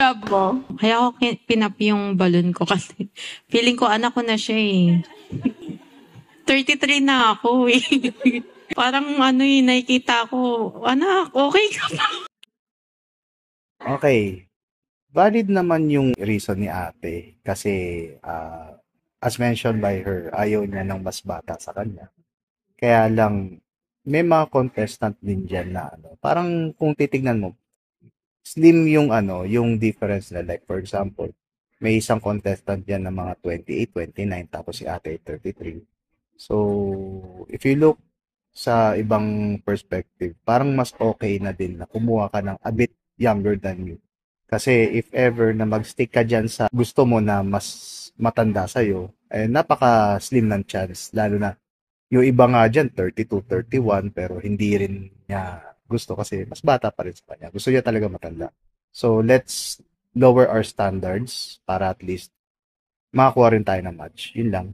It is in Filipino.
Mo. Kaya ako pinap yung balon ko kasi feeling ko anak ko na siya eh. 33 na ako eh. Parang ano eh, nakikita ko, anak, okay ka ba? Okay. Valid naman yung reason ni ate kasi as mentioned by her, ayaw niya ng mas bata sa kanya. Kaya lang, may mga contestant din dyan na ano, parang kung titignan mo, slim yung ano, yung difference na like for example, may isang contestant dyan na mga 28, 29, tapos si ate ay 33. So, if you look sa ibang perspective, parang mas okay na din na kumuha ka ng a bit younger than you. Kasi if ever na mag-stick ka dyan sa gusto mo na mas matanda sa'yo, eh napaka-slim ng chance. Lalo na yung iba nga dyan, 32, 31, pero hindi rin niya gusto kasi mas bata pa rin sa kanya. Gusto niya talaga matanda. So, let's lower our standards para at least makakuha rin tayo ng match. Yun lang.